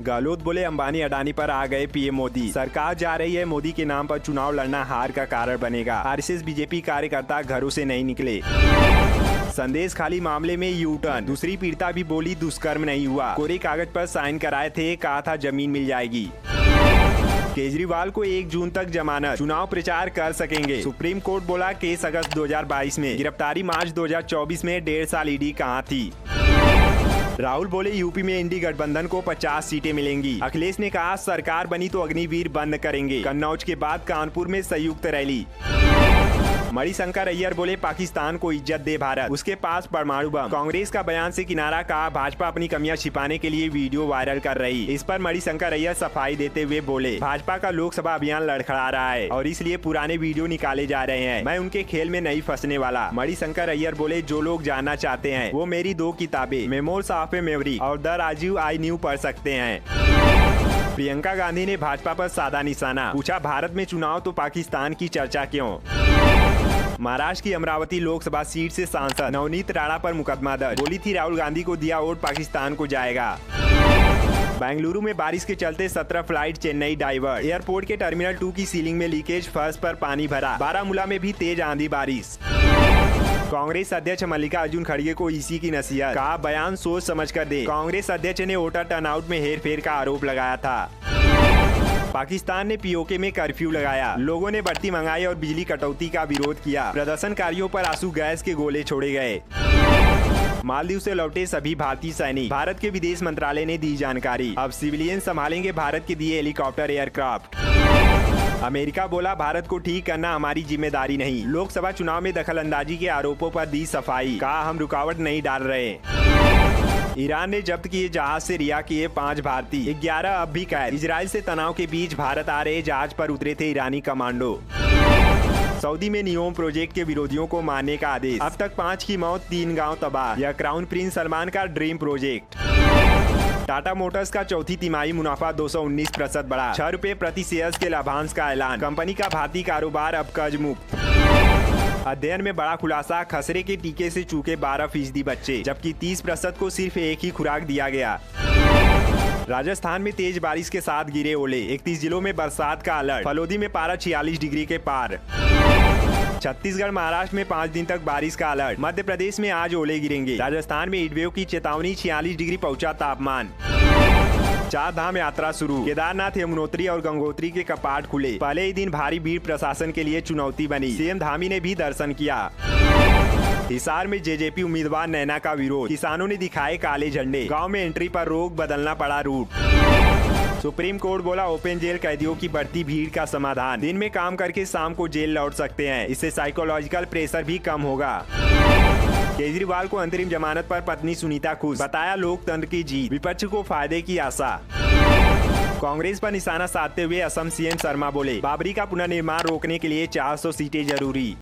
गहलोत बोले अंबानी अडानी पर आ गए पीएम मोदी। सरकार जा रही है मोदी के नाम पर चुनाव लड़ना हार का कारण बनेगा। आरएसएस बीजेपी कार्यकर्ता घरों से नहीं निकले। संदेश खाली मामले में यू टर्न। दूसरी पीड़िता भी बोली दुष्कर्म नहीं हुआ, कोरे कागज पर साइन कराए थे, कहा था जमीन मिल जाएगी। केजरीवाल को 1 जून तक जमानत, चुनाव प्रचार कर सकेंगे। सुप्रीम कोर्ट बोला केस अगस्त 2022 में, गिरफ्तारी मार्च 2024 में, 1.5 साल ईडी कहां थी। राहुल बोले यूपी में इंडी गठबंधन को 50 सीटें मिलेंगी। अखिलेश ने कहा सरकार बनी तो अग्निवीर बंद करेंगे। कन्नौज के बाद कानपुर में संयुक्त रैली। मणिशंकर अय्यर बोले पाकिस्तान को इज्जत दे भारत, उसके पास परमाणु बम। कांग्रेस का बयान से किनारा, कहा भाजपा अपनी कमियां छिपाने के लिए वीडियो वायरल कर रही। इस पर मणिशंकर अय्यर सफाई देते हुए बोले भाजपा का लोकसभा अभियान लड़खड़ा रहा है और इसलिए पुराने वीडियो निकाले जा रहे हैं। मैं उनके खेल में नहीं फंसने वाला। मणिशंकर अय्यर बोले जो लोग जानना चाहते हैं वो मेरी 2 किताबें मेमोर्स ऑफ ए मेमोरी और द राजीव आई न्यू पढ़ सकते हैं। प्रियंका गांधी ने भाजपा पर साधा निशाना, पूछा भारत में चुनाव तो पाकिस्तान की चर्चा क्यों। महाराष्ट्र की अमरावती लोकसभा सीट से सांसद नवनीत राणा पर मुकदमा दर्ज, बोली थी राहुल गांधी को दिया वोट पाकिस्तान को जाएगा। बेंगलुरु में बारिश के चलते 17 फ्लाइट चेन्नई डाइवर्ट। एयरपोर्ट के टर्मिनल 2 की सीलिंग में लीकेज, फर्श पर पानी भरा। बारामूला में भी तेज आंधी बारिश। कांग्रेस अध्यक्ष मल्लिकार्जुन खड़गे को ईसी की नसीहत, कहा बयान सोच समझ कर दे। कांग्रेस अध्यक्ष ने वोटर टर्नआउट में हेरफेर का आरोप लगाया था। पाकिस्तान ने पीओके में कर्फ्यू लगाया, लोगों ने बढ़ती महंगाई और बिजली कटौती का विरोध किया। प्रदर्शनकारियों पर आंसू गैस के गोले छोड़े गए। मालदीव से लौटे सभी भारतीय सैनिक, भारत के विदेश मंत्रालय ने दी जानकारी। अब सिविलियन संभालेंगे भारत के दिए हेलीकॉप्टर एयरक्राफ्ट। अमेरिका बोला भारत को ठीक करना हमारी जिम्मेदारी नहीं। लोकसभा चुनाव में दखलंदाजी के आरोपों पर दी सफाई, कहा हम रुकावट नहीं डाल रहे। ईरान ने जब्त किए जहाज से रिहा किए 5 भारतीय, 11 अब भी कैद। इजराइल से तनाव के बीच भारत आ रहे जहाज पर उतरे थे ईरानी कमांडो। सऊदी में नियोम प्रोजेक्ट के विरोधियों को मारने का आदेश, अब तक 5 की मौत, 3 गांव तबाह। यह क्राउन प्रिंस सलमान का ड्रीम प्रोजेक्ट। टाटा मोटर्स का चौथी तिमाही मुनाफा 219% बढ़ा, 6 रुपए प्रति शेयर के लाभांश का ऐलान। कंपनी का भारतीय कारोबार अब कर्ज मुक्त। अध्ययन में बड़ा खुलासा, खसरे के टीके से चूके 12% बच्चे, जबकि 30% को सिर्फ एक ही खुराक दिया गया। राजस्थान में तेज बारिश के साथ गिरे ओले, 31 जिलों में बरसात का अलर्ट। फलोदी में पारा 46 डिग्री के पार। छत्तीसगढ़ महाराष्ट्र में 5 दिन तक बारिश का अलर्ट। मध्य प्रदेश में आज ओले गिरेंगे। राजस्थान में हीटवेव की चेतावनी, 46 डिग्री पहुंचा तापमान। 4 धाम यात्रा शुरू, केदारनाथ, यमुनोत्री और गंगोत्री के कपाट खुले। पहले ही दिन भारी भीड़ प्रशासन के लिए चुनौती बनी, सीएम धामी ने भी दर्शन किया। हिसार में जेजेपी उम्मीदवार नैना का विरोध, किसानों ने दिखाए काले झंडे। गांव में एंट्री पर रोक, बदलना पड़ा रूट। सुप्रीम कोर्ट बोला ओपन जेल कैदियों की बढ़ती भीड़ का समाधान, दिन में काम करके शाम को जेल लौट सकते हैं, इससे साइकोलॉजिकल प्रेशर भी कम होगा। केजरीवाल को अंतरिम जमानत पर पत्नी सुनीता खुश, बताया लोकतंत्र की जीत, विपक्ष को फायदे की आशा। कांग्रेस पर निशाना साधते हुए असम सीएम शर्मा बोले बाबरी का पुनर्निर्माण रोकने के लिए 400 सीटें जरूरी।